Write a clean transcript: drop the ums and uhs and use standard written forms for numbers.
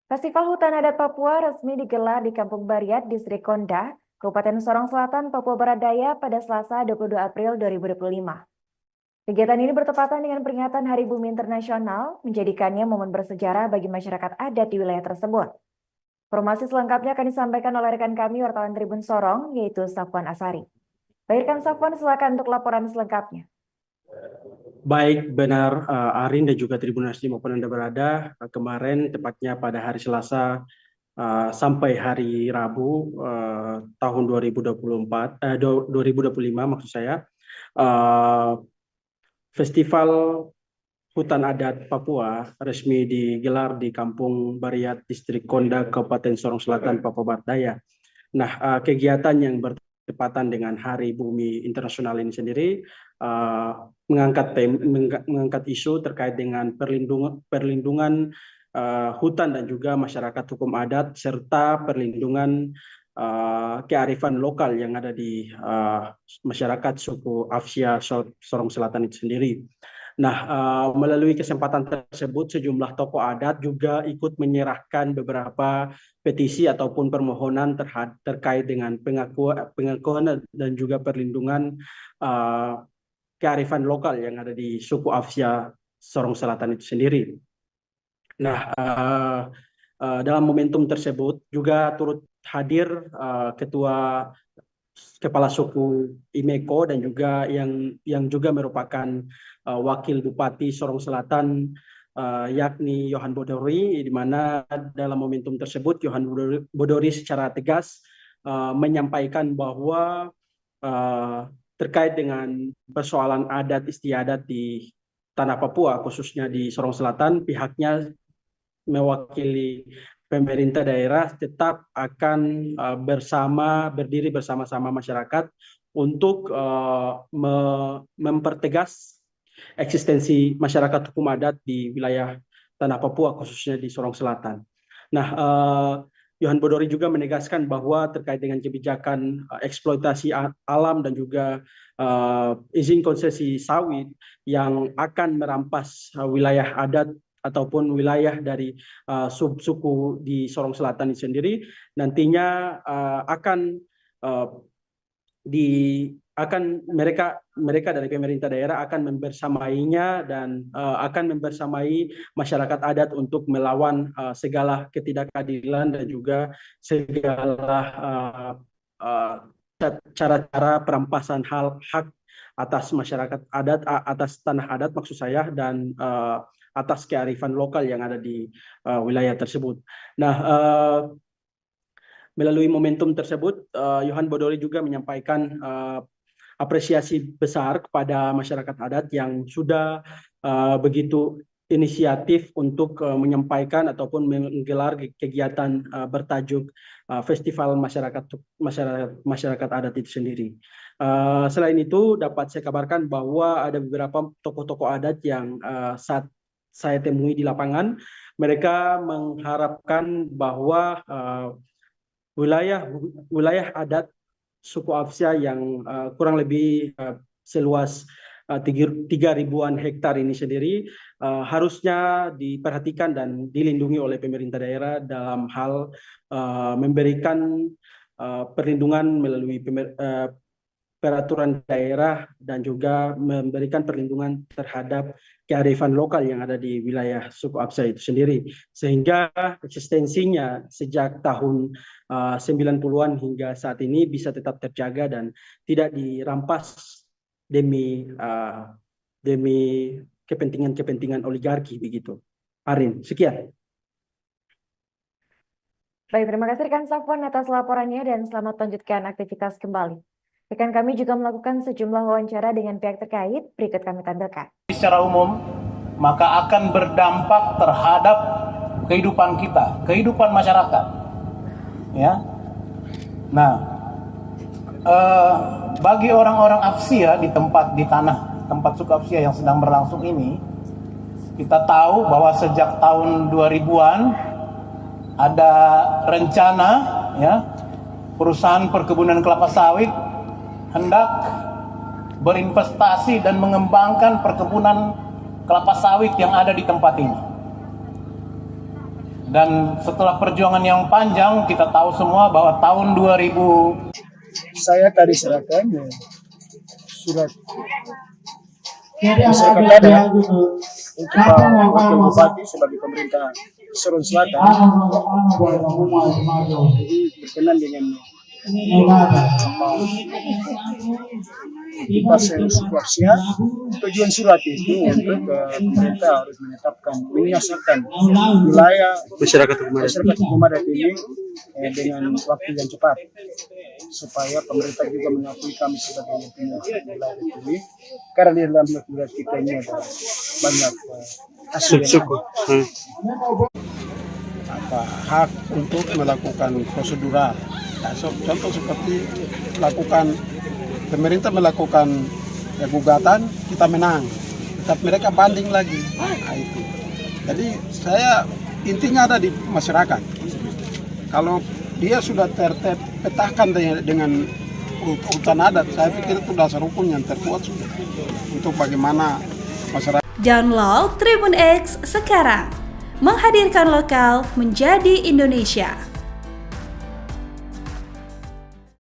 Festival Hutan Adat Papua resmi digelar di Kampung Bariat, Distrik Konda, Kabupaten Sorong Selatan, Papua Barat Daya pada Selasa 22 April 2025. Kegiatan ini bertepatan dengan peringatan Hari Bumi Internasional, menjadikannya momen bersejarah bagi masyarakat adat di wilayah tersebut. Informasi selengkapnya akan disampaikan oleh rekan kami wartawan Tribun Sorong, yaitu Safwan Asari. Baik, Kang Safwan, silakan untuk laporan selengkapnya. Baik, benar Arin dan juga Tribunasi maupun Anda berada kemarin tepatnya pada hari Selasa sampai hari Rabu tahun 2025 maksud saya, Festival Hutan Adat Papua resmi digelar di Kampung Bariat, Distrik Konda, Kabupaten Sorong Selatan, Papua Barat Daya. Nah, kegiatan yang bertepatan dengan Hari Bumi Internasional ini sendiri mengangkat isu terkait dengan perlindungan hutan dan juga masyarakat hukum adat serta perlindungan kearifan lokal yang ada di masyarakat suku Afsia Sorong Selatan itu sendiri. Nah, melalui kesempatan tersebut sejumlah tokoh adat juga ikut menyerahkan beberapa petisi ataupun permohonan terkait dengan pengakuan dan juga perlindungan kearifan lokal yang ada di suku Afsia Sorong Selatan itu sendiri. Nah, dalam momentum tersebut juga turut hadir Ketua Kepala Suku Imeko dan juga yang juga merupakan Wakil Bupati Sorong Selatan, yakni Yohan Bodori, di mana dalam momentum tersebut Yohan Bodori secara tegas menyampaikan bahwa terkait dengan persoalan adat istiadat di tanah Papua, khususnya di Sorong Selatan, pihaknya mewakili pemerintah daerah tetap akan berdiri bersama-sama masyarakat untuk mempertegas eksistensi masyarakat hukum adat di wilayah tanah Papua, khususnya di Sorong Selatan. Nah, Yohan Bodori juga menegaskan bahwa terkait dengan kebijakan eksploitasi alam dan juga izin konsesi sawit yang akan merampas wilayah adat ataupun wilayah dari subsuku di Sorong Selatan ini sendiri, nantinya mereka dari pemerintah daerah akan membersamainya dan akan membersamai masyarakat adat untuk melawan segala ketidakadilan dan juga segala cara-cara perampasan hak atas masyarakat adat, atas tanah adat maksud saya, dan atas kearifan lokal yang ada di wilayah tersebut. Nah, melalui momentum tersebut, Yohan Bodori juga menyampaikan apresiasi besar kepada masyarakat adat yang sudah begitu inisiatif untuk menyampaikan ataupun menggelar kegiatan bertajuk Festival Masyarakat Adat itu sendiri. Selain itu, dapat saya kabarkan bahwa ada beberapa tokoh-tokoh adat yang saat saya temui di lapangan, mereka mengharapkan bahwa wilayah adat suku Afsia yang kurang lebih seluas 3.000-an hektar ini sendiri harusnya diperhatikan dan dilindungi oleh pemerintah daerah dalam hal memberikan perlindungan melalui peraturan daerah dan juga memberikan perlindungan terhadap kearifan lokal yang ada di wilayah suku Afsia itu sendiri, sehingga eksistensinya sejak tahun 90-an hingga saat ini bisa tetap terjaga dan tidak dirampas demi kepentingan oligarki begitu. Arin, sekian. Baik, terima kasih rekan Safwan atas laporannya dan selamat lanjutkan aktivitas kembali. Rekan kami juga melakukan sejumlah wawancara dengan pihak terkait, berikut kami tampilkan. Secara umum, maka akan berdampak terhadap kehidupan kita, kehidupan masyarakat. Ya. Nah, bagi orang-orang Afsia di tempat suku Afsia yang sedang berlangsung ini, kita tahu bahwa sejak tahun 2000-an ada rencana, ya, perusahaan perkebunan kelapa sawit hendak berinvestasi dan mengembangkan perkebunan kelapa sawit yang ada di tempat ini. Dan setelah perjuangan yang panjang, kita tahu semua bahwa tahun 2000 saya tadi serahkan surat masyarakat adat untuk Pak Wakil Bupati sebagai pemerintah Sorong Selatan. Jadi berkenan dengan pasal suku Apsia. Tujuan surat itu untuk pemerintah harus menetapkan, menyiasatkan wilayah masyarakat hukum adat ini dengan waktu yang cepat, supaya pemerintah juga mengakui kami sebagai punya wilayah ini, karena di dalam wilayah kita ini ada banyak suku. Hak untuk melakukan prosedural. Nah, contoh seperti pemerintah melakukan gugatan, kita menang, tetap mereka banding lagi. Nah, itu. Jadi saya intinya ada di masyarakat. Kalau dia sudah terpetakan dengan urutan adat, saya pikir itu dasar hukum yang terkuat sudah untuk bagaimana masyarakat. Download Tribun X sekarang, menghadirkan lokal menjadi Indonesia.